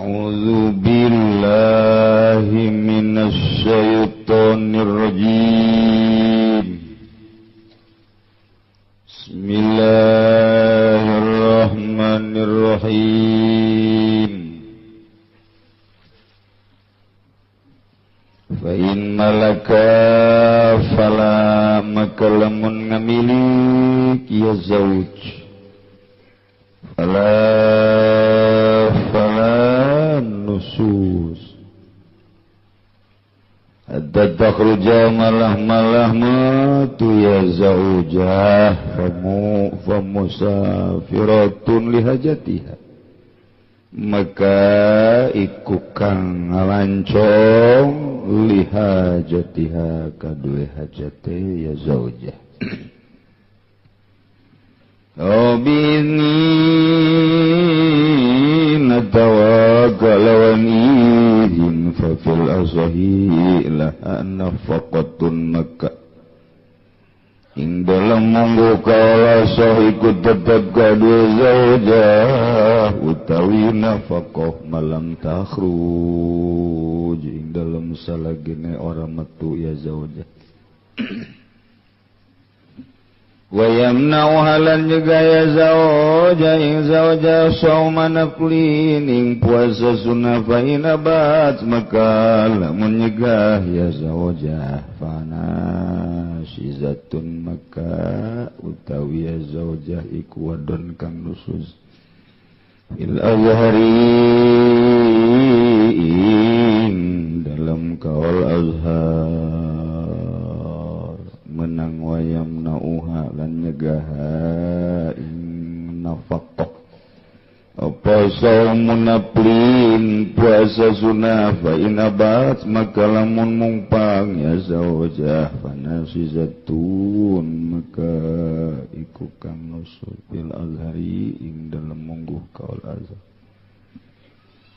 A'udzu billahi minasy syaithanir rajim. Bismillahirrahmanirrahim. Fa in malaka fala makalamun ngamilik ya zauj. Fala nusus hatta takhruja malah tu ya zaujah famusafiratun lihajatiha maka iku kang ngalancong lihajatiha kadue hajate ya zaujah. Obini natawakkal wa nihim fa fil asahi laha nafaqatun maka ing dalam monggo kala sahiku tetap kadue zaujah utawi nafaqah malam takhruj ing dalam salagene ora metu ya zaujah. Wa yamna'u halan juga ya zawja ing zawja shauma naflin ing puasa sunnah fa inabat maka lamun nyegah ya zawja fana sizatun maka utawi ya zawja iku wadon kang nusus il azhari dalam kaul azhar menang wayam nauha lan nyegaha ing nafaqah apa saumun naplin puasa sunah fa inabat maka lamun mungpang ya zawjah fanasizatun maka iku kang nusul bil azhari ing dalem mungguh kaul azhar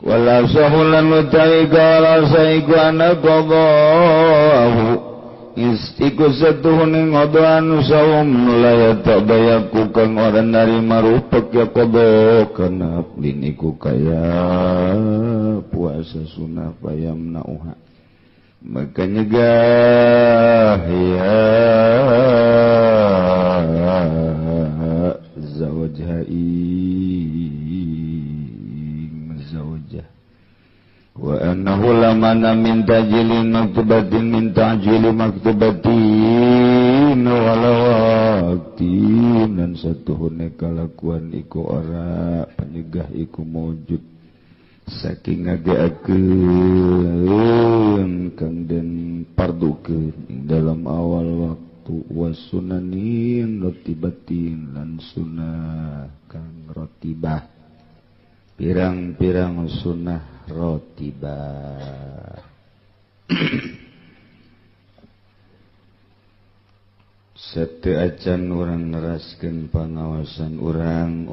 wala sahulan utai kaul saiku ana qadahu istiku satuhuning odoan saum layata bayaku kang orang dari marupak ya kodo kana liniku kaya puasa sunnah payam nauha maka nyegah ya zawjah wa annahu lamana min tajilin maktubatin min ta'jili maktubatin wala waqtin dan satuhune kalakuan iku ora penyegah iku maujud saking ngageakeun kang den pardukeun ing dalam awal waktu wasunanin rotibatin lan sunah kang rotibah pirang-pirang sunah rotibah. Sete acan urang neraskeun pangaosan urang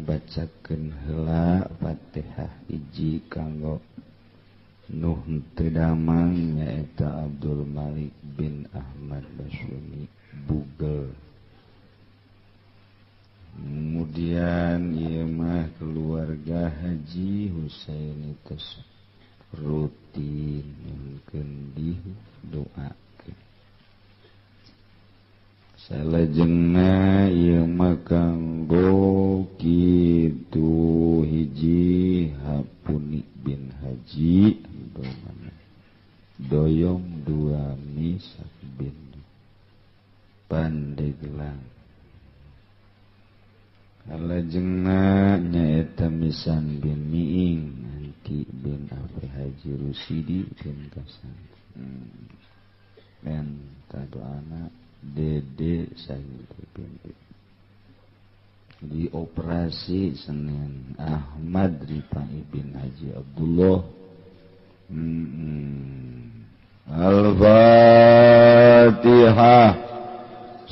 bacakeun heula Fatihah hiji kanggo Nuh teu damang nyaeta Abdul Malik bin Ahmad Basyuni Bugel. Kemudian ieu mah keluarga Haji Husaini tos rutin nyunkeun doakeun. Salajengna ieu mah kanggo kitu hiji Hapuni bin Haji Doyong dua Misak bin Pandeglang. Alajengna nyaeta Misan bin Miing Nanti bin Afri Haji Rusidi bin Kasan dan tadoana Dede Sayyid bin di operasi Senin Ahmad Rifai bin Haji Abdullah. Al-Fatihah.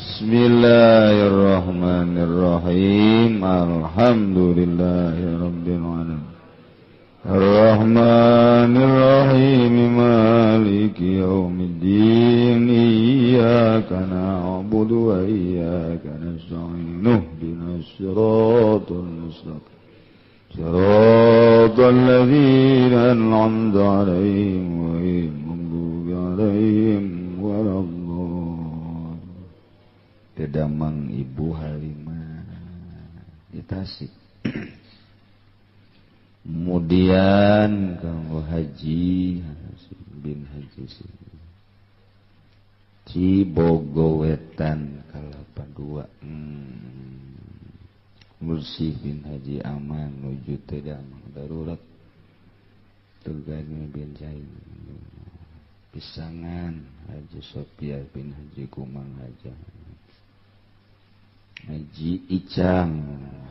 Bismillahirrahmanirrahim. Alhamdulillahirabbil alamin. Ar-Rahmanirrahim. Maliki yaumiddin. Iyyaka na'budu wa iyyaka nasta'in. Ihdinas siratal mustaqim. siratal ladzina an'amta 'alaihim ghairil maghdubi 'alaihim waladdallin. Kedamang Ibu Halimah di Tasik. Kemudian kanggo Haji bin Haji Cibogowetan Kalapa 2. Mursih bin Haji Aman nuju teu damang darurat Tugani bin Jain. Pisangan Haji Sofia bin Haji Kumang Haja. Haji Icang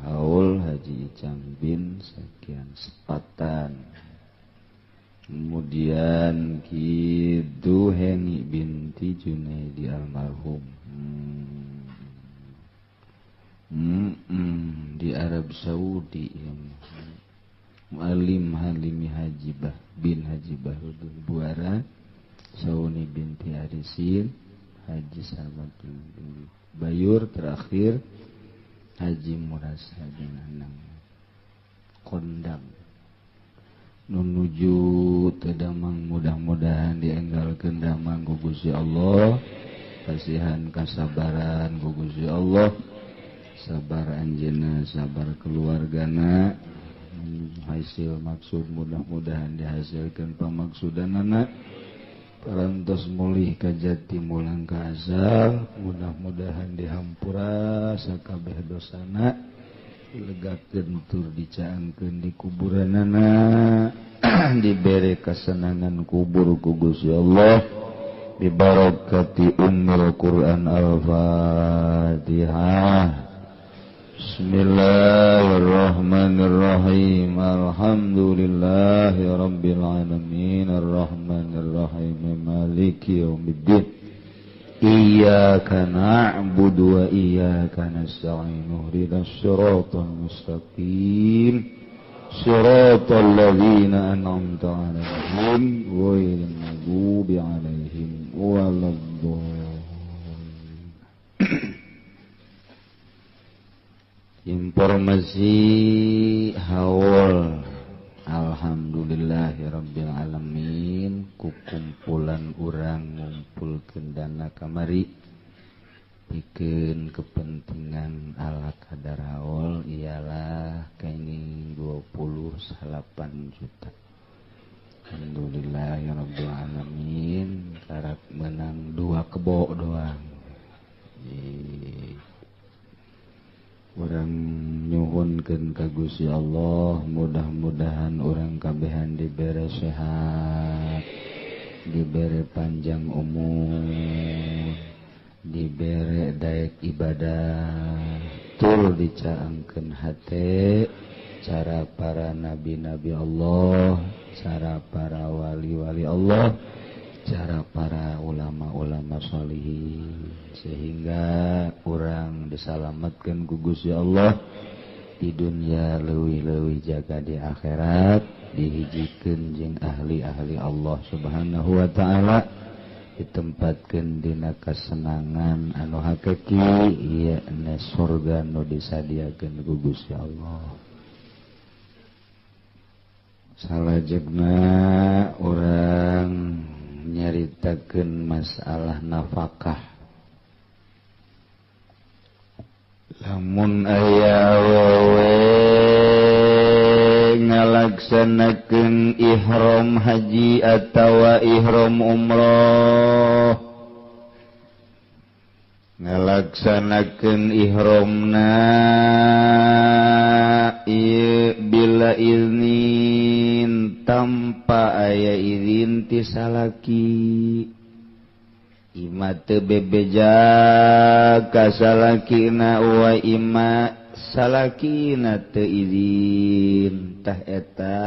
haul Haji Icang bin sekian sepatan. Kemudian Kidu Heni binti Junaidi almarhum di Arab Saudi yang Mu'alim Halimi Haji bin Haji Bahrudin Buara Sauni binti Arisin Haji Sahabat bin Bayur, terakhir Haji Muras Haji Nanang Kondang nunuju tedamang, mudah-mudahan dienggalkeun damang ku Gusti Allah, kasihan kasabaran ku Gusti Allah, sabar anjeunna, sabar keluargana, hasil maksud mudah-mudahan dihasilkeun pamaksudanana, parantos mulih ka jati mulang ka asal, mudah-mudahan dihampura sakabeh dosana, dilegakeun tur dicaangkeun di kuburanana, dibere kesenangan kubur ku Gusti Allah, bibarakati ummul Quran Al-Fatihah. Bismillahirrahmanirrahim. Alhamdulillahi rabbil alamin, arrahmanirrahim, maliki yaumiddin. Iyyaka na'budu wa iyyaka nasta'in. Ihdinas siratal mustaqim. Siratal ladzina an'amta 'alaihim ghairil maghdubi 'alaihim waladdallin. Informasi haul alhamdulillahirabbil alamin, kukumpulan urang ngumpulkeun dana kamari pikeun kepentingan ala kadar haul ialah kenging 28 juta. Alhamdulillahirabbil alamin, karek menang 2 kebo doang. Urang nyuhunkeun ka Gusti Allah, mudah-mudahan urang kabehan dibere sehat, dibere panjang umur, dibere daek ibadah, tur dicaangkeun hate cara para nabi-nabi Allah, cara para wali-wali Allah, cara para ulama-ulama sholihin, sehingga urang disalametkeun ku Gusti Allah di dunia leuwih-leuwih jaga di akhirat, dihijikeun jeung ahli-ahli Allah Subhanahu wa taala, ditempatkeun dina kasenangan anu hakiki, ieu surga nu disadiakeun ku Gusti Allah. Salajengna urang nyaritakeun masalah nafkah. Lamun aya awewe ngalaksanakeun ihram haji atawa ihram umrah, ngalaksanakeun ihramna ieu bila iznin tanpa aya izin ti salaki, ima teu bebeja ka salakina wa ima salakina teu izin, tah eta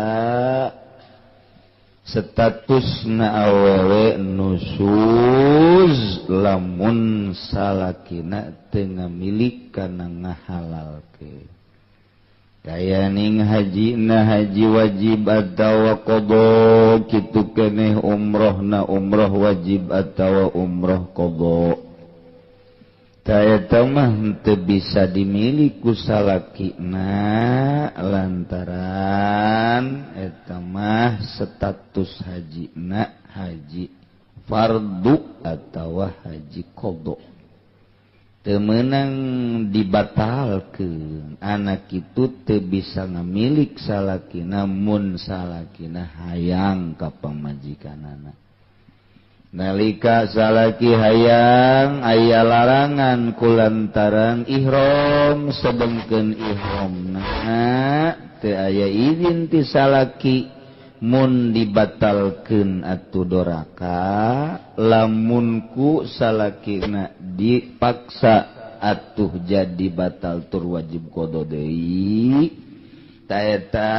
statusna awewe nusuz lamun salakina teu ngamilik kana ngahalalkeun. Kaya ning haji na haji wajib atawa qada, kitu keneh umroh na umroh wajib atawa umroh qada. Eta mah teu bisa dimiliki ku salakina lantaran status hajina haji fardu atawa haji qada. Teu meunang dibatalkeun anak itu teu bisa ngamilik salakina mun salakina hayang ka pamajikanana. Nalika salaki hayang aya larangan kulantaran ihram sebengkeun ihramna teu aya izin ti salaki mun dibatalkeun atuh doraka lamun ku salakina dipaksa atuh jadi batal tur wajib qada deui ta eta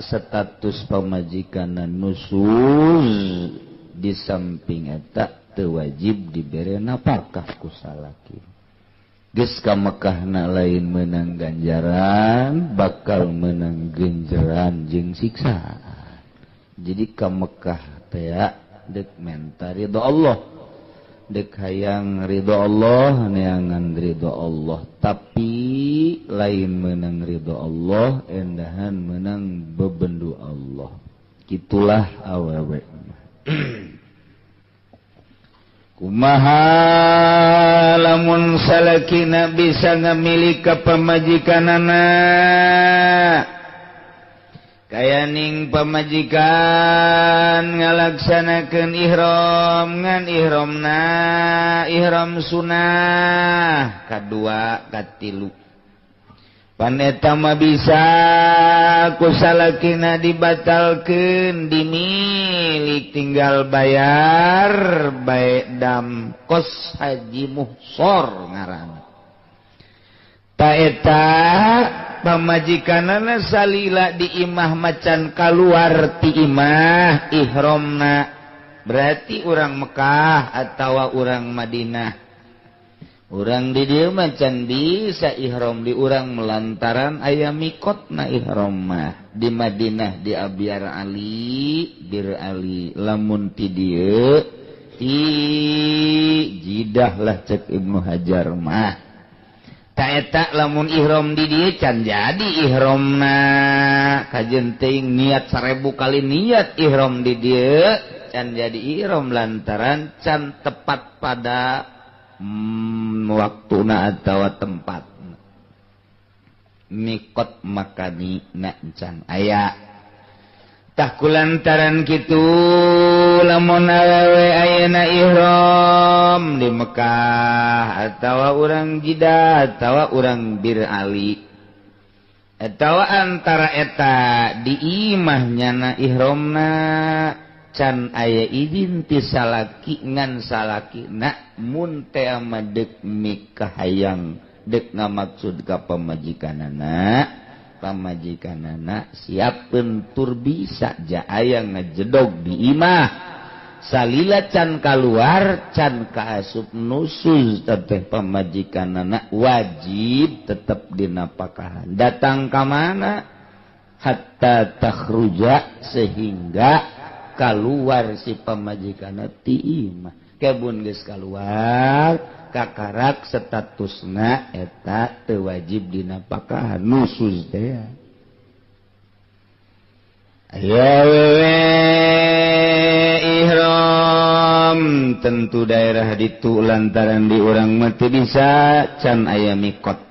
status pamajikanna nusuz di samping eta teu wajib dibere nafkah ku salaki. Geus ka Mekahna lain meunang ganjaran bakal meunang genjeran jeung siksaan. Jadi ka Mekah teh deuk menta ridho Allah, deuk hayang ridho Allah, neangan ridho Allah, tapi lain meunang ridho Allah, endahan meunang bebendu Allah. Kitulah awewe. Kumaha lamun salakina bisa ngamili ka pamajikanana kayaning pamajikan ngalaksanakeun ihram ngan ihramna ihram sunah kadua katilu pan eta mah bisa ku salakina dibatalkeun dimilik tinggal bayar bae dam kos haji muhsor ngaranna ta eta pamajikanana salila di imah macan kaluar ti imah ihramna berarti urang Mekah atawa urang Madinah. Urang di dieu macan bisa ihram di urang melantaran aya mikotna ihram mah di Madinah di Abyar Ali Bir Ali lamun ti dieu ti Jidah lah cek Ibnu Hajar mah ta eta lamun ihram di dieu can jadi ihramna kajen teuing niat 1000 kali niat ihram di dieu can jadi ihram lantaran can tepat pada waktuna atawa tempat mikot makani na can aya tah kulantaran kitu lamun awewe ayeuna ihram di Mekah atawa urang Jidah atawa urang Bir Ali atawa antara eta di imahnya na ihramna can aya izin ti salaki ngan salaki na mun teh ama deuk mikah hayang deuk ngamaksud ka pamajikanana siapkeun tur bisa ja aya ngajedog di imah salila can kaluar can kaasup nusuz teteh pamajikanana wajib tetep dinapakahan datang ka mana hatta takhruja sehingga kaluar si pamajikanna ti imah kebun geus kaluar kakarak statusna eta teu wajib dinapakahan nusuz teh aya wewe ihram tentu daerah ditu lantaran di urang mah teu bisa can aya mikot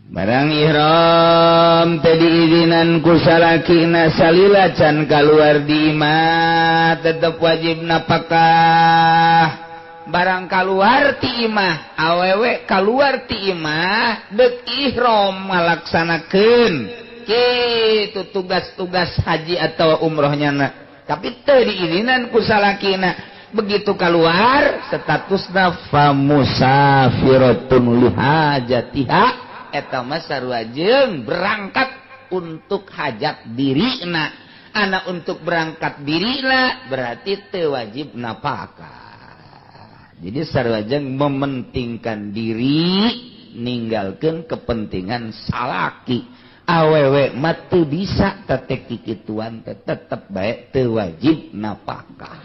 barang ihram teh diizinan ku salakina salila can kaluar di imah tetep wajib napakah barang kaluar ti imah awewe kaluar ti imah deuk ihram ngalaksanakeun kitu tugas-tugas haji atau umrohnya na tapi teu diizinan ku salakina begitu kaluar statusna famusafiratun lihajatiha eta mah sarua jeung berangkat untuk hajat dirina anak untuk berangkat dirina berarti teu wajib napakah jadi sarua jeung mementingkan diri ninggalkeun kepentingan salaki awewe mah teu bisa tetep kikituan tetep bae teu wajib napakah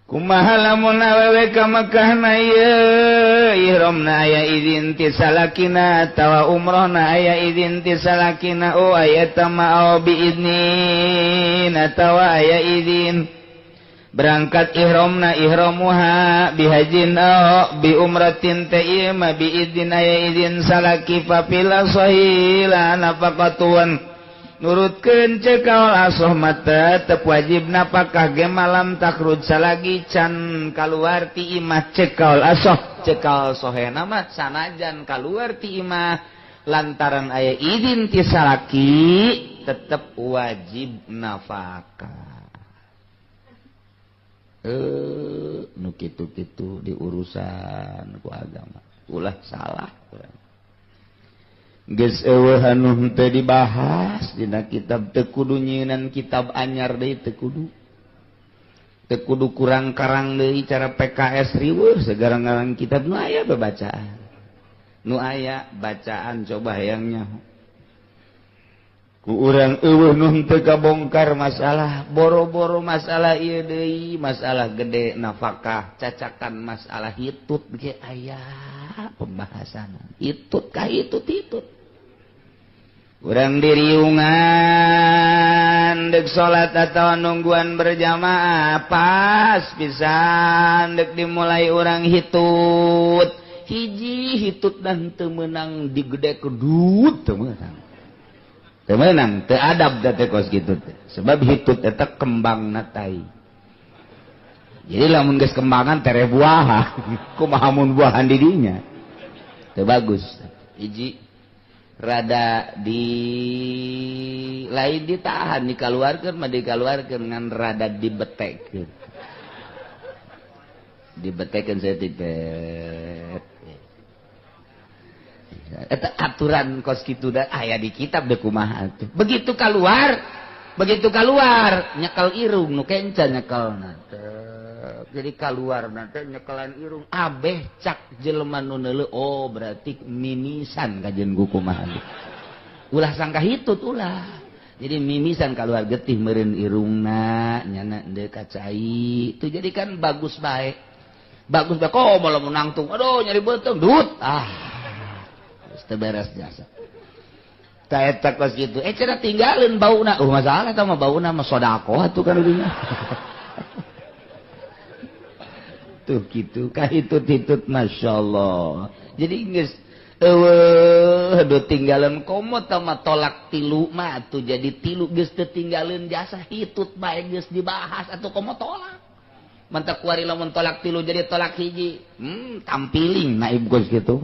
kumaha lamun awewe ka Mekah na ieu ihramna aya izin ti salakina atawa umrahna aya izin ti salakina o aya tama bi idnin atawa aya izin berangkat ihramna ihramuha bihajin aw bi umratin ta ieu ma bi idin aya izin salaki fa fil sahila nafaqatuan nurutkeun cekaul asoh mata tep wajib napakah ge malam takrud salagi can kaluar ti imah cekaul asoh cekaul sohena mah sanajan kaluar ti imah lantaran aya izin ti salaki tetep wajib nafakah. Nu kitu-kitu di urusan ku agama ulah salah geus eueuh anu teu dibahas dina kitab teu kudu nyieunnan kitab anyar deui teu kudu kurang karang deui cara PKS riweuh segara ngarang kitab nu aya babacaan nu aya bacaan coba hayangnya ku urang eueuh nu teu kabongkar masalah boro-boro masalah ieu deui masalah gede nafkah cacakan masalah hitut ge aya pembahasan hitut ka hitut urang diriungan dek salat atau nungguan berjamaah pas pisan dek dimulai urang hitut hiji hitut dan teu meunang digede kedut teu meunang teu adab da teh kos kitu teh sebab hitut eta kembangna tai jadi lamun geus kembangan tere buah kumaha mun buahan di dinya teu bagus hiji rada di lain ditahan dikaluarkeun mah dikaluarkeun ngan rada dibetekeun saya tipet eta aturan kos kitu da aya di kitab deh kumaha atuh begitu keluar nyekel irung nu kencan nyekelna jadi keluar nanti nyekelan irung abeh cak jelema nu neuleuh oh berarti mimisan kajeun kumaha ulah sangka hitut ulah jadi mimisan keluar getih meureun irungna nyana endeu kacai itu jadi kan bagus bae kok malah menangtung aduh nyari beuteung dut geus teu beres jasa ta eta kos kitu cenah tinggalin bauna masalah tah mah bauna mah sodaqoh atuh kan dinya tuh gitu kah hitut masyaallah jadi geus eueuh tinggalan komo tama tolak tilu mah tuh jadi tilu geus teu tinggalin jasa hitut bae geus dibahas atuh komo tolak mantak kuari lamun tolak tilu jadi tolak hiji tampiling naib geus kitu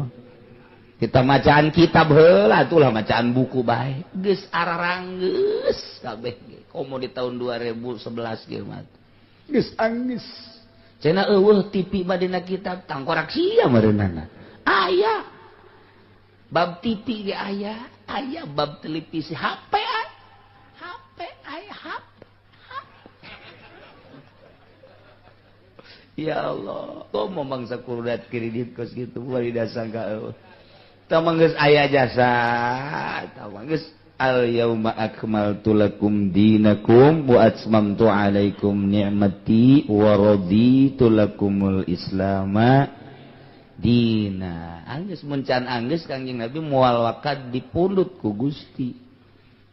kita macaan kitab heula atuh lah macaan buku bae geus ararang geus kabeh komo di tahun 2011 kieu mah geus anggeus cenah eueuh TV badina kitab tangkorak sia meureunana aya bab TV ge aya bab televisi HP aya ya Allah komo mangsa kurudat kredit kos kitu bari dasangka eueuh tah geus aya jasa tah geus al yauma akmaltu lakum dinakum wa atmamtu alaikum ni'mati wa raditu lakumul islama dina anggeus muncan anggeus Kangjeng Nabi moal wakad dipundut ku Gusti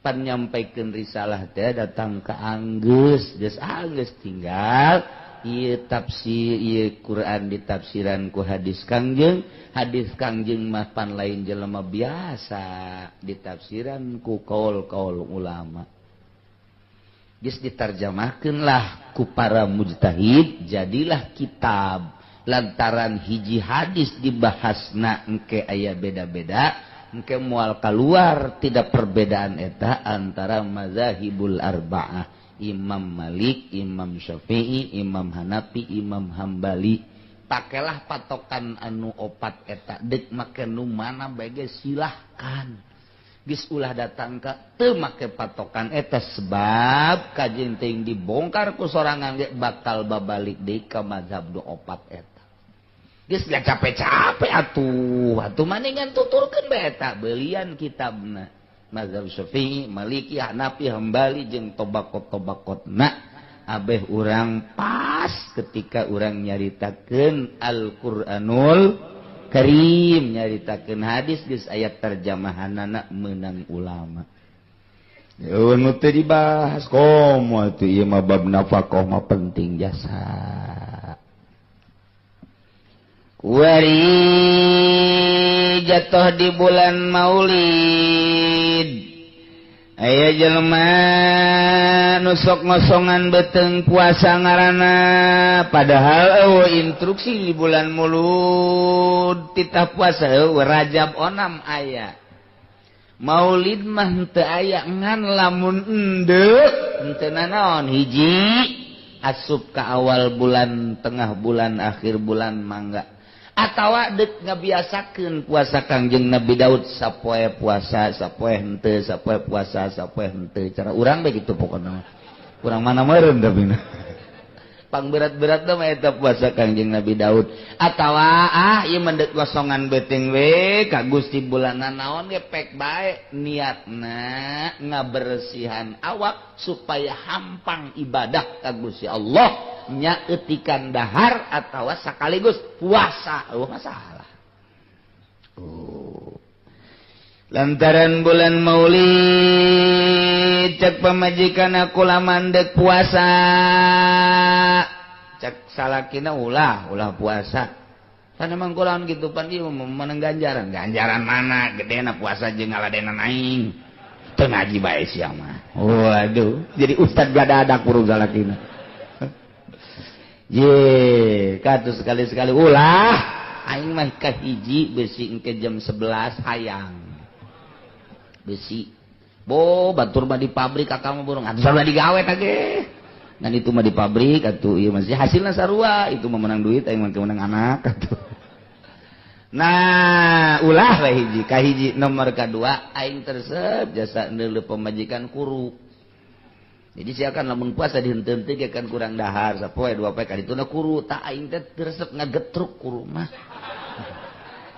pan nyampaikeun risalah teh datang ka anggeus geus anggeus tinggal ieu tafsir ieu Quran ditafsiran ku hadis Kangjeng mah pan lain jelema biasa ditafsiran ku kaul-kaul ulama geus ditarjamahkeun lah ku para mujtahid jadilah kitab lantaran hiji hadis dibahasna engke aya beda-beda engke moal kaluar tidak perbedaan eta antara mazahibul arba'ah Imam Malik, Imam Syafi'i, Imam Hanafi, Imam Hambali pakelah patokan anu opat eta dek make nu mana bae silahkan geus ulah datang ka teu make patokan eta sebab kajian teuing dibongkar ku sorangan ge bakal babalik deui ka mazhab nu opat eta geus gak capek-capek atuh maningan tuturkeun bae eta beelian kitabna mazhab Syafi'i, Maliki, Hanafi, Hambali jeung tobakot-tobakotna abeh urang pas ketika urang nyaritakeun Al-Qur'anul Karim, nyaritakeun hadis geus aya terjemahanana meunang ulama. Nu teu dibahas komo atuh ieu mah bab nafaqah mah penting jasa. Kuari jatuh di bulan Maulid aya jelema nu sok ngosongan beteung puasa ngaranna, padahal instruksi di bulan Maulud titah puasa Rajab onam aya. Maulid mah henteu aya ngan lamun endeu henteu naon hiji asup ka awal bulan, tengah bulan, akhir bulan mangga. Atawa dek ngabiasakeun puasa Kangjeng Nabi Daud sapoe puasa sapoe henteu, sapoe puasa sapoe henteu. Cara urang begitu pokona. Urang mana meureun tapi pang berat-berat mah eta puasa Kangjeng Nabi Daud. Atawa ieu mendek gosongan beuteung we ka Gusti bulanna naon ge pek bae niatna ngabersihan awak supaya hampang ibadah ka Gusti Allah. Nya etikan dahar atau sekaligus puasa masalah. Lantaran bulan Maulid cek pamajikan aku lamandek puasa, cek salakina ulah puasa. Kan emang kulaan gitu pan ieu menang ganjaran mana gedena puasa jeung ngaladena aing teu ngaji bae sia mah. Waduh, jadi ustad gadadak kurung salakina. Ye, katu sekali-sekali ulah aing mah ka hiji besi engke jam 11 hayang. Besi. Bo batur mah di pabrik akang mah burung atuh sarua digawe tage. Ngan itu mah di pabrik atuh ieu masih hasilna sarua, itu mah menang duit aing mah menang anak atuh. Nah, ulah we hiji, ka hiji nomor kadua aing tersep jasa neuleuh pemajikan kuru. Jadi saya akan lamun puasa dihenteu-henteu ge kan kurang dahar sapoe dua poe kadituna kuru tak aing teh resep ngagetruk kuru mah.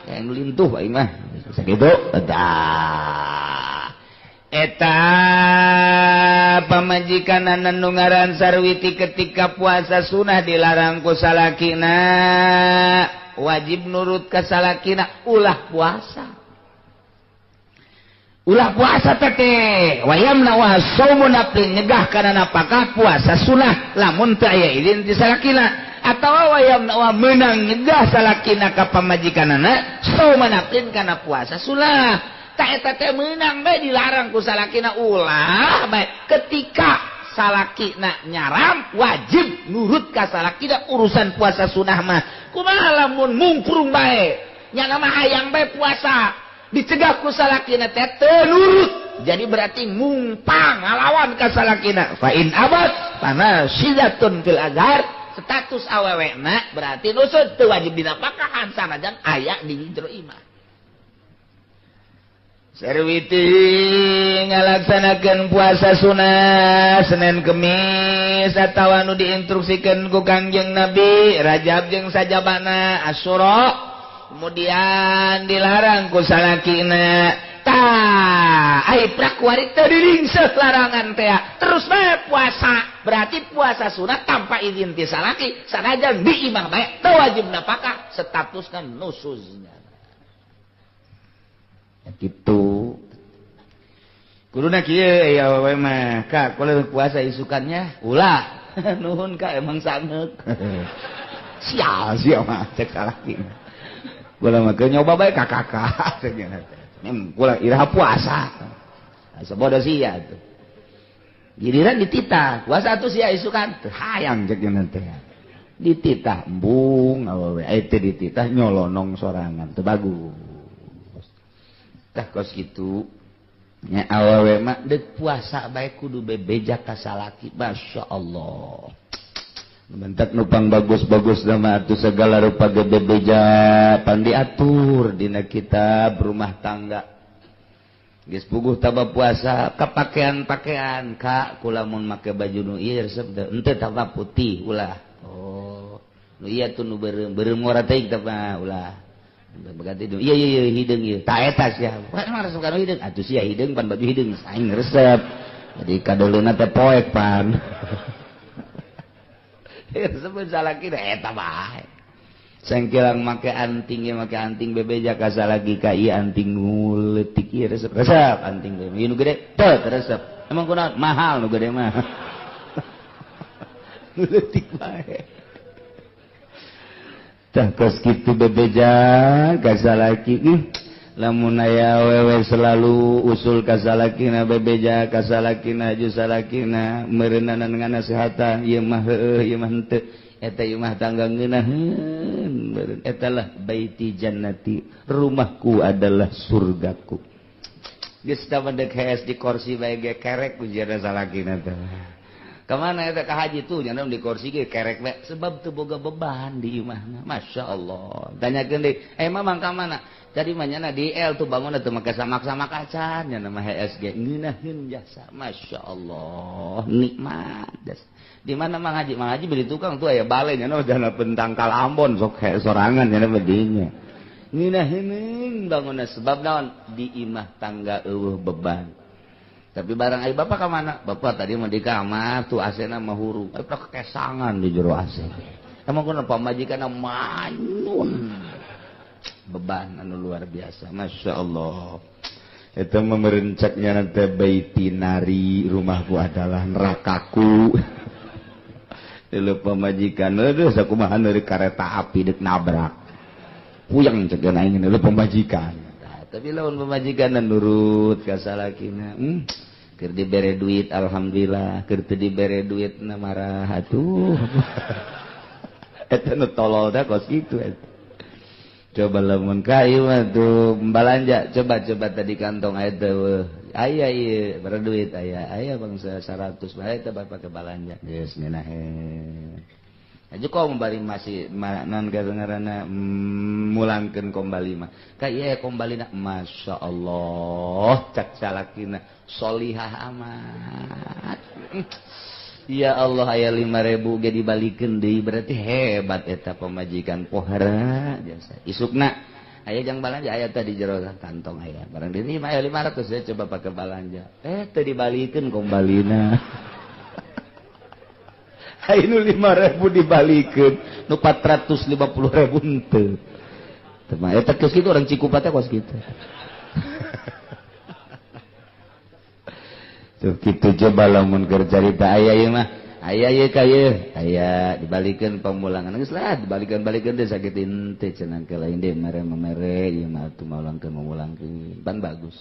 Kayak nu lintuh aing mah. Sakitu tah. Eta pamajikanana nu ngaran Sarwiti ketika puasa sunah dilarang ku salakina, wajib nurut ka salakina ulah puasa. Ulah puasa teh wayamna wa saumun apli nyegah kana napakah puasa sunah lamun teu aya izin ti salakina, atawa wayamna wa meunang nyegah salakina ka pamajikanana saumun apli kana puasa sunah. Ta eta teh meunang bae dilarang ku salakina ulah bae ketika salakina nyaram wajib nurut ka salakina urusan puasa sunah mah. Kumaha lamun mungkurung bae nya mah hayang bae puasa dicegah ku salakina teh teu nurut, jadi berarti mumpang ngalawan ka salakina. Fa in abad fanasidatun fil azhar, status awewena berarti nusud teu wajib dinapakahan sanajan aya di jero imah. Sarwiti ngalaksanakeun puasa sunah Senin Kemis atawa nu diinstruksikeun ku Kangjeng Nabi Rajab jeung sajabana Asyura. Kemudian dilarang ku salakina tah ai prakuari teu diringseuh larangan teh terus bae puasa, berarti puasa sunat tanpa izin ti salaki sanajan di imah bae teu wajib napakah statusna nusuzna. Ya kitu kuduna kieu aya wae mah ka kudu puasa isukannya ulah nuhun ka emang sangeuk sial mah cek salakina. Gula mah nyoba bae ka kakak cenah teh. Gula iraha puasa. Sabodo sia tuh. Giliran dititah, puasa atuh sia isukan teu hayang cek cenah teh. Dititah embung awewe teh dititah nyolonong sorangan teu bagus. Tah kos kitu nya awewe mah deuk puasa bae kudu bebeja ka salaki, masyaallah. Mentak nupang bagus-bagus nama atuh segala rupa gede beja pan diatur dina kitab rumah tangga. Geus puguh taba puasa kapakean-pakean ka kulamun make baju nu ieu resep teh henteu taba putih ulah. Oh, nu ieu tuh nu beureum ngora teuing taba ulah. Berganti itu iya hideung ieu ta eta sia. Mana resep kana hideung atuh sia hideung pan baju hideung aing resep. Jadi kadoleuna teh poek pan. sebut salaki eta bae sangkilang make anting ge make anting bebeja ka salaki ka ieu anting nguleutik ieu resep anting ge nu gede teu resep emang kunaon mahal nu gede mah nguleutik bae tah kos kitu bebeja ka salaki lamun aya awewe selalu usul ka salakina bebeja ka salakina ju salakina meureunana ngana nasehatan ieu mah heueuh ieu mah henteu eta ieu mah tangga ngeunaheun meureun etalah baiti jannati rumahku adalah surgaku geus tamadeg hees di kursi bae ge kerek ku jana salakina teh kemana eta ka haji tuh nya di kursi ge kerek bae sebab teu boga beban di imahna masyaallah tanyakeun deui mamang ka mana tadi manyana di L tuh bangun teu make samak-samak acan nya nama HSG ngeunaheun jasa masyaallah nikmat jasa di mana Mang Haji beli tukang tuh aya bale nya dana pentangkal Ambon sok sorangan nya bedinya ngeunaheun bangunna sebab naon di imah tangga eueuh beban tapi barang ai bapak ka mana bapak tadi mah di kamar tuh AC-na mah hurung eta kekesangan di jero AC emang kunaon pamajikanna manyun beban anu luar biasa masyaallah eta mah merencaknya nanti baiti nari rumahku adalah nerakaku leuh pamajikan aduh sakumaha neuri kareta api deuk nabrak puyeng ceuk aing leuh pamajikan tapi lawan pamajikan nurut ka salakina keur dibere duit alhamdulillah keur teu dibere duitna marah atuh eta nu tolol teh kos kitu eta coba lamun ka ieu mah tuh balanja coba tadi kantong aya teu aya ieu berduit aya bangsa 100 bae teh bapak ke balanja geus ngeunaheun aju kau membari masih non ngaranna mulangkeun kombali mah ka ieu kombalina masyaallah cak salakina sholihah amat ya Allah aya 5.000 ge dibalikeun deui berarti hebat eta pamajikan pohara jasa isukna aya jang balanja aya teh di jero kantong aya barang deui mah aya 500 ya coba pake balanja teu dibalikeun kombalina aya nu 5.000 dibalikeun nu 450.000 henteu teh mah eta geus kitu urang Cikupa teh kos kitu tuh kitu coba lamun keur carita aya ieu mah aya ieu ka ieu aya dibalikeun pamulangan geus lah dibalikeun teh sakit henteu cenah ke lain deui mere ieu mah atuh maulangkeun mamulangkeun pan bagus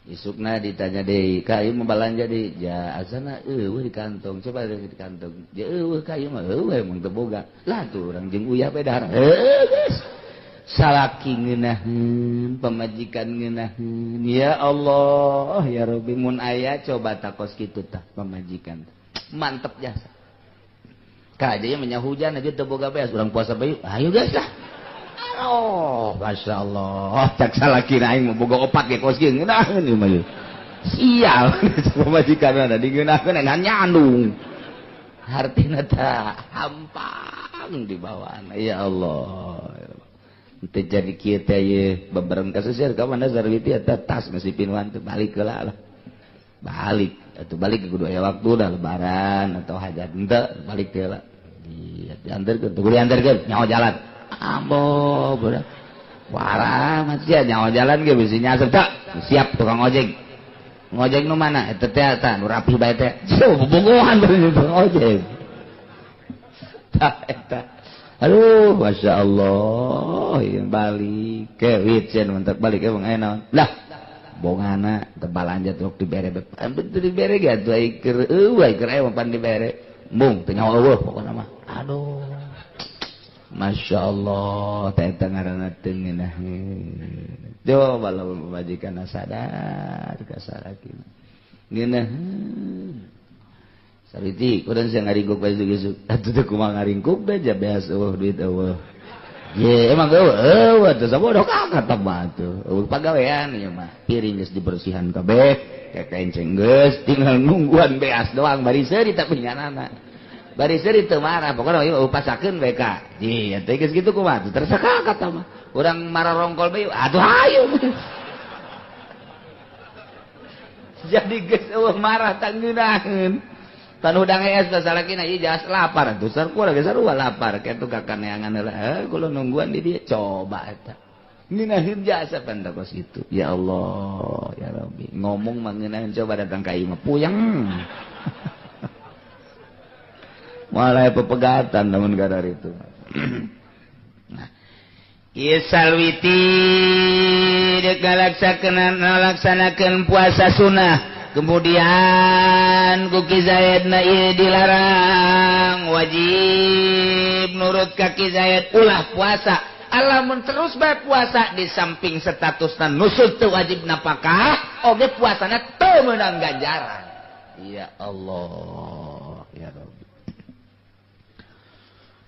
isukna ditanya deui ka ieu mau balanja deui ja asana eueuh di kantong coba di kantong ja eueuh ka ieu mah eueuh emang teu boga lah tuh urang jeung uyah bae dahar geus salaki ngeunaheun pamajikan ngeunaheun ya Allah ya Rabbi mun aya coba takos kitu tah pamajikan mantep jasa ka aja nya hujan aja teu boga beas urang puasa bae ayo geus lah oh masyaallah cak salakina aing mah boga opat ge kos kieu ngeunaheun ieu mah sial pamajikanna digeunaheun ngan nyandung hartina teh hampang di bawaana ya Allah teu jadi kieu teh ye babareng ka seueur ka mana sarwiti eta tas ngasih pinuan teh balik heula lah balik atuh balik kudu aya waktu dah lebaran atau hajat henteu balik teh heula diantarkeun teu diantarkeun nyaho jalan ambo budak warah mah sia nyaho jalan ge bisi nyasep teh siap tukang ojek ngojek nu mana eta teh eta nu rapih bae teh bobogohan tukang ojek tah eta aduh masya Allah yang balik kewit cen mantap balik emang enak lah bongana tebalanja tuh dibere betul dibere gitu iker emang pan dibere bung tanya Allah pokoknya mah aduh masya Allah teh ngaranna teu ngeunaheun coba lamun pamajikan sadar ka salakina ngeunaheun sariti kudan sia ngaringkuk bae gesuk atuh teh kumaha ngaringkuk da ja beas eueuh duit eueuh ye emang eueuh teh sabodoh kakak teh mah atuh eueuh pagawean ieu mah piring geus dibersihan kabeh kekenceng geus tinggal nungguan beas doang bari seuri teh penyanana bari seuri teu marah pokona ieu pasakeun bae ka ye teh geus kitu kumaha terus kakak teh mah urang marah rongkol bae atuh hayu jadi geus eueuh marah tangeunaheun Tan udang es salakina ieu jas lapar atuh sarua geus sarua lapar kitu kakaneangan heula kula nungguan di dieu coba eta ngeunaheun jasa pantakos itu ya Allah ya Rabbi ngomong mah ngeunaheun coba datang ka ieu mah puyeng malah pepegatan namun kadar itu nah ieu salwiti deuk ngalaksanakeun puasa sunnah. Kemudian Ki Zaid na ieu dilarang wajib nurut ka Ki Zaid ulah puasa alamun terus bae puasa di samping statusna nusuk teu wajib napakah oge puasana teu meunang ganjaran ya Allah ya Rabbi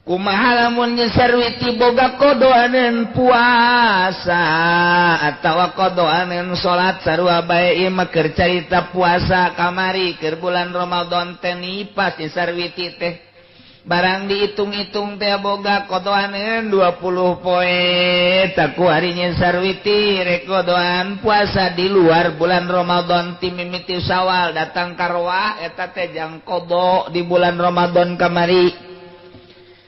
kumaha lamun nyesarwiti boga kodoaneun puasa atawa kodoaneun salat sarua bae ieu mah keur carita puasa kamari keur bulan Ramadan teh nipas nyesarwiti teh barang dihitung-hitung teh boga kodoaneun 20 poe tak ku hari nyesarwiti rek kodoan puasa di luar bulan Ramadan ti mimiti Syawal datang karwah eta teh jang kodo di bulan Ramadan kamari.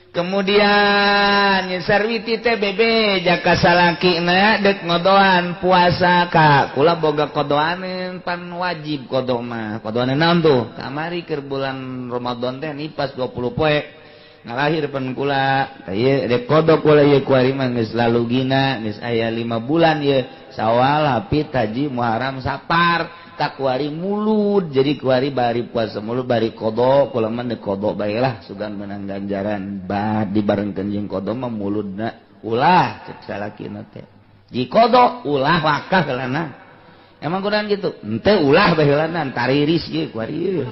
Kemudian nyesarwiti teh bebe jaka salakina deuk ngodoan puasa ka kula boga kodoaneun pan wajib kodo mah kodoaneun naon tuh kamari keur bulan Ramadan teh nipas 20 poe ngalahir pan kula ieu rek kodo kula ieu kuari mah geus lalu gina geus aya 5 bulan ieu Syawal Hapit Haji Muharram Sapar tak kuari mulud jadi kuari bari puasa mulud bari kodo kula mah deuk kodo bae lah sugan meunang ganjaran bah dibarengkeun jeung kodo mah muludna ulah cek salakina teh di kodo ulah wakah heulana emang kunaon kitu henteu ulah bae heulana tariris ge kuari ieu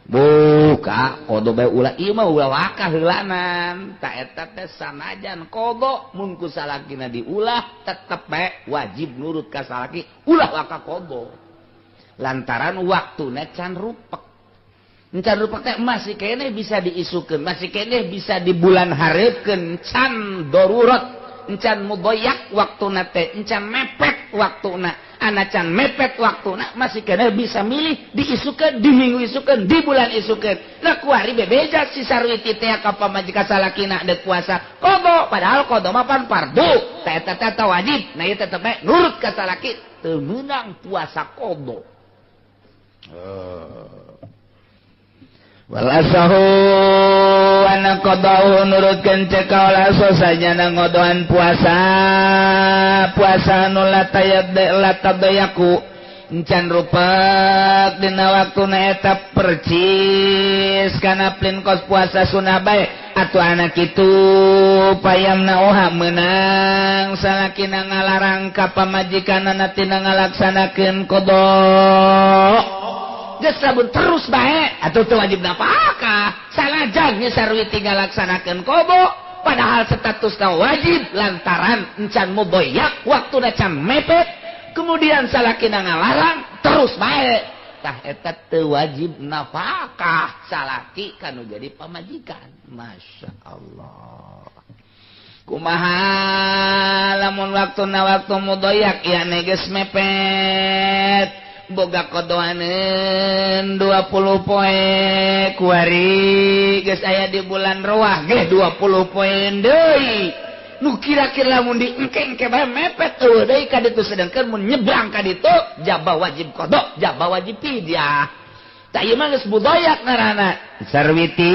buka kodo bae ulah ieu mah ulah wakah heulanan ta eta teh sanajan kodo mun ku salakina diulah tetep bae wajib nurut ka salaki ulah wakah kodo lantaran waktuna can rupek can rupek teh masih keneh bisa diisukeun masih keneh bisa di bulan hareukeun can darurat can mudoyak waktuna teh can mepet waktuna ana can mepet waktuna masih keneh bisa milih diisukeun di minggu isukeun di bulan isukeun nah kuari bebeja si sarwiti teh ka pamajikan salakina deuk puasa kodo padahal kodo mah pan fardu teh eta teh wajib nah ieu tetep bae nurut ka salaki teu meunang puasa kodo walasahu anak kodau nurutkeun cek walaso sajana ngodoan puasa anu latadayaku encan rupek dina waktuna eta percis kana plin kos puasa sunah bae atuh anak kitu payamna oha meunang salakina ngalarang ka pamajikanana tina ngalaksanakeun qada geus sabun terus bae atuh teu wajib napakah sanajan nyesarwiti ngalaksanakeun qada padahal statusna wajib lantaran encan mudoyak waktuna can mepet kemudian salakina ngalarang terus bae tah eta teu wajib nafkah salaki kanu jadi pamajikan Masya Allah kumaha lamun waktuna waktu mudoyak ya geus mepet boga kodoaneun 20 poe kuari geus aya di bulan Roah ge 20 poe deui nu kira-kira lamun diengke-engke bae mepet eueuh deui ka ditu sedengkeun mun nyebrang ka ditu jaba wajib kodo jaba wajib fidyah tah ieu mah geus budoyak ngaranna sarwiti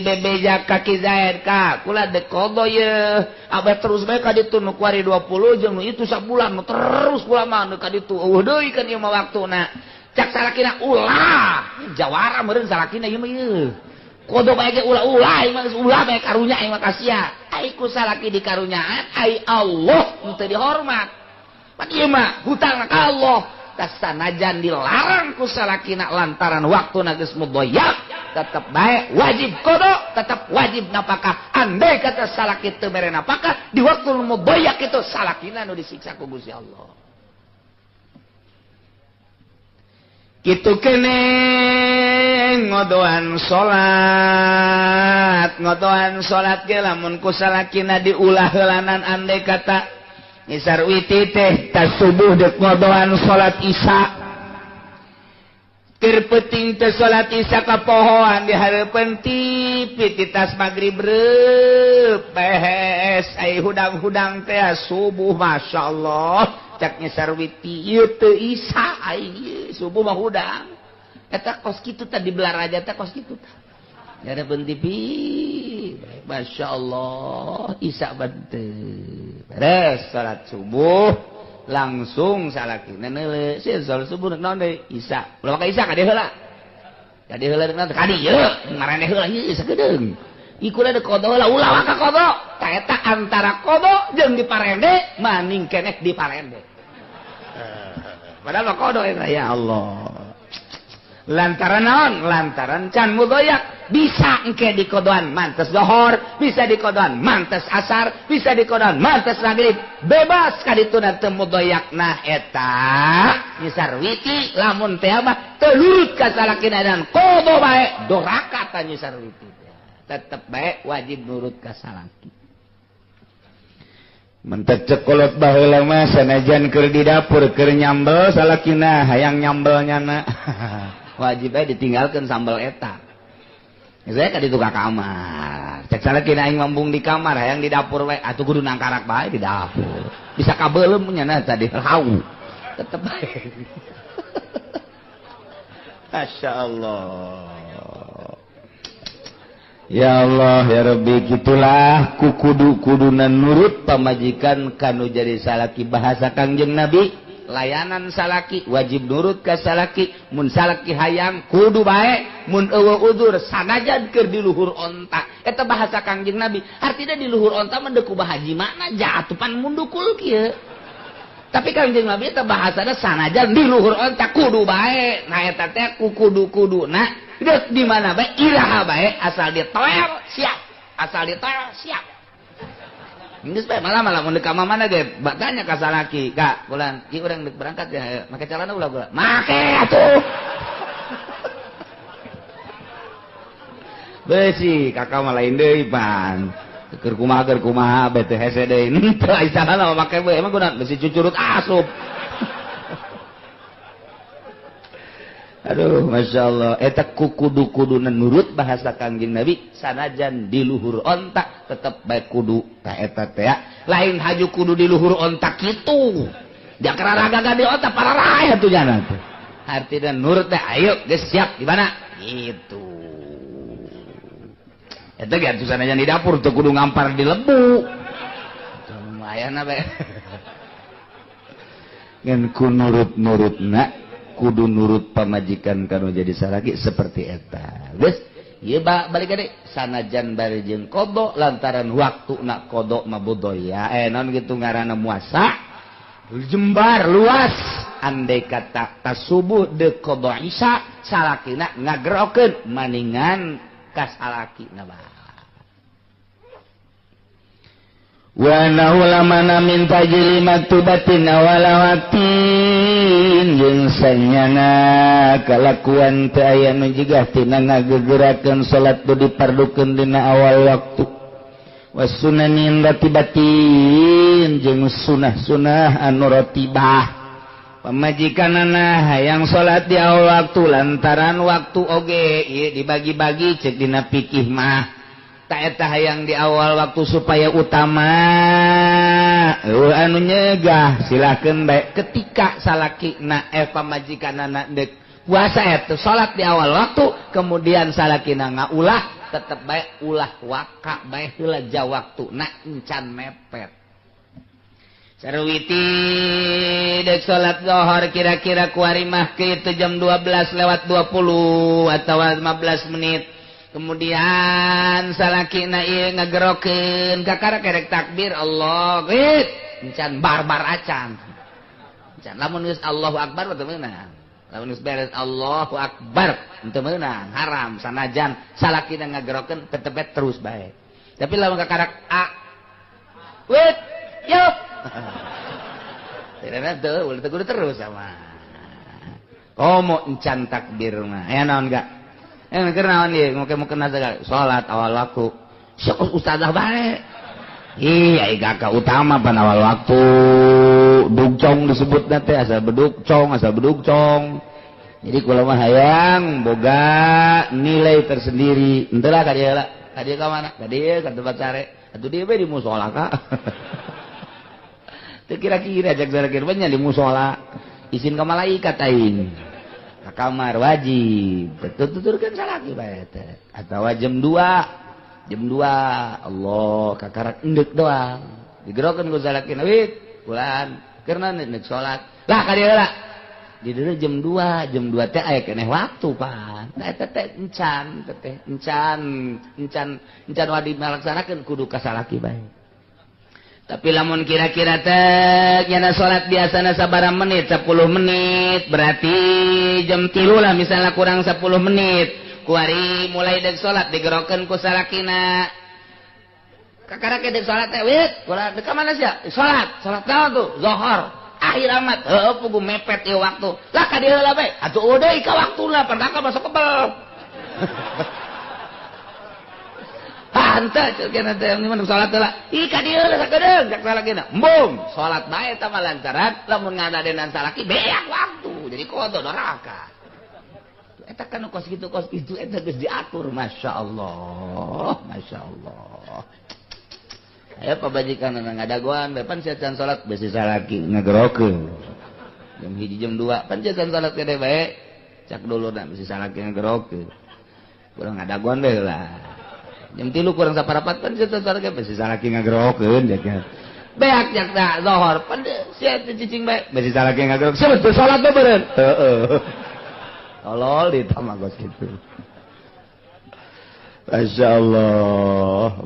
bebeja kaki Zaid ka kula deuk kodo ye abah terus bae ka ditu nu kuari 20 jeung nu itu sabulan nu terus kula mah nu ka ditu eueuh deui kan ieu mah waktuna cak salakina ulah jawara meureun salakina ieu mah ieu kodo bae ge ulah-ulah ieu mah geus ulah bae karunya ieu mah kasia ai ku salaki dikarunyaan ai Allah teu dihormat pan ieu mah hutangna ka Allah tah sanajan dilarang ku salakina lantaran waktuna geus mudoyak tetep bae wajib kodo tetep wajib napakah andai kata salaki teu mere napakah di waktu mudoyak itu salakina nu disiksa ku Gusti Allah kitu kene ngodoan salat ge lamun ku salakina diulah heulanan andai kata nisarwiti teh tas subuh deuk ngodoan salat isya keur peuting teu salat isya ka pohoan di hareupeun TV di tas magrib reup behes ai hudang-hudang teh subuh masyaallah cak nyesar witi ieu teu isya ai subuh mah hudang eta kos kitu teh di Belaraja teh kos kitu teh hareupeun TV masyaallah isya benteu beres salat subuh langsung salakina neule sieun salat subuh naon deui isya ulah ka isya ka dieu heula ka dieu heula naon ka dieu ngaraneh heula ieu sakedeung ikuna de qada heula ulah ka qada ta eta antara qada jeung diparende maning keneh diparende padahal qada eta ya Allah lantaran naon lantaran can mudoyak bisa engke di kodoan mantes zohor bisa di kodoan mantes asar bisa di kodoan mantes maghrib bebas kadituna teu mudoyak nah eta nyisar witi lamun teh mah teu nurut ka salakina dan kodo bae doraka ta nyisar witi tetep bae wajib nurut ka salaki mentek cekolot baheula mah sanajan keur di dapur keur nyambel salakina hayang nyambelnyana wajib aja ditinggalkan sambal eta saya kan itu ke kamar cek salakina aing mambung di kamar hayang di dapur we atuh kudu nangkarak bae di dapur bisa kabeuleum nya tadi hau tetep bae Masya Allah ya Allah ya Rabbi gitulah kudu-kudunan nurut pamajikan kanu jadi salaki bahasa Kangjeng Nabi layanan salaki wajib nurut ka salaki mun salaki hayang kudu bae mun eueuh udzur sanajan keur di luhur onta eta bahasa Kangjeng Nabi artina di luhur onta mah deuk kumaha mana jatupan mundukul kieu tapi Kangjeng Nabi eta bahasana sanajan di luhur onta kudu bae nah eta teh kudu-kuduna deuk di mana bae iraha bae asal dia toel siap asal dia toel siap Geus bae malah mun deuk ka mana ge tanya ka salaki Kak bulan ieu urang deuk berangkat ya make calana ulah gula make atuh beusi kakak mah lain deui pan keur kumaha bete hese deui teu aya calana make bae emang kunaon beusi cucurut asup aduh Masya Allah eta kudu-kudunan nurut bahasa Kangjeng Nabi sanajan di luhur ontak tetep baik kudu ka eta teh lain haju kudu di luhur ontak kitu jakar ragaga di ontak pararae atuh jana teh artina nurut teh ayo geus siap di mana gitu eta ge atuh sanajan di dapur teu kudu ngampar di lebu lumayan bae ngan ku nurut-nurutna kudu nurut pamajikan kanu jadi salaki seperti eta geus ieu balik deui sanajan bari jeung qada lantaran waktuna qada mah budaya naon kitu ngaranna muasa jembar luas andai kata tasubuh de qada isya salakina ngagerokeun maningan ka salakina bae wa naulamana min tajli maktubatin awalawatin jeung sanyana kalakuan teu aya nu jigah tina ngagegerakeun salat nu dipardukeun dina awal waktu wasunanin ratibatin jeung sunah-sunah anu ratibah pamajikanana hayang salat di awal waktu lantaran waktu oge ieu dibagi-bagi cek dina fikih mah tak eta hayang di awal waktu supaya utama anu nyegah silakeun bae ketika salakina pamajikanana deuk puasa eta salat di awal waktu kemudian salakina ngaulah tetep bae ulah waka bae heula ja waktuna encan mepet sareuwiti deuk salat zuhur kira-kira kuari mah kitu jam 12:20 atawa 15 menit kemudian salakina ieu ngagerokeun kakara kerek takbir Allah geus encan barbar acan encan lamun geus Allahu akbar teu meunang lamun geus beres Allahu akbar teu meunang haram sanajan salakina ngagerokeun tetep terus bae tapi lamun kakarak wait yo tidak teu ulah kudu terus sama komo encan takbir mah aya naon gak keur naon ieu muke-muke segala salat awal waktu sok ustazah bae iya kakak utama pan awal waktu dugcong disebutna teh asal bedugcong Jadi kula mah hayang boga nilai tersendiri. Henteu lah ka dieu lah. Ka dieu ka mana? Ka dieu ka tempat sare. Atuh dieu bae di mushola ka. Teu kira-kira jak sarekir nya di mushola. Izin ka malaikat aing. Ka kamar wajib. Tuturkeun salaki bae teh. Atawa jam 2. Jam 2 Allah kakarak endek doang. Digerokeun ku salakina wit bulan keurna neuk salat. Lah ka dieu lah. Di dieu jam 2 teh aya keneh waktu pan. Eta teh encan wadi malaksanakeun kudu ka salaki bae. Tapi lamun kira-kira teh nyana salat biasana sabaraha menit 10 menit berarti jam 3 lah misalnya kurang 10 menit kuari mulai deuk salat digerokeun ku salakina kakara ke deuk salat teh wit ulah deuk ka mana sia salat naon tuh zuhur akhir amat heuh pugu mepet ieu waktu lah ka dieu lah bae atuh deui ka waktuna pantangka masuk kebel hanteu cenah teh mun salat teh lah ih ka dieu lah sakedeung jak salakina embung salat bae eta mah lantaran lamun ngadadenan salaki beak waktu jadi kudu doraka eta kan kos kitu eta geus diatur masyaallah aya pabajikan anu ngadagoan pan siacan salat besi salaki ngagerokeun jam 1 jam 2 pan siacan salat gede bae cak dulurna besi salaki ngagerokeun kurang ngadagoan bae lah jam 3 kurang saparapat pan siacan salat besi salaki ngagerokeun jak beak jak da zuhur pan sia cicing bae besi salaki ngagerokeun sebet salat bae beureun heeh tolol ditamagos kitu. Masya Allah.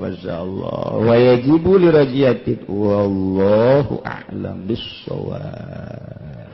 Wa yajibu lirajiatin wallahu a'lam bissawab.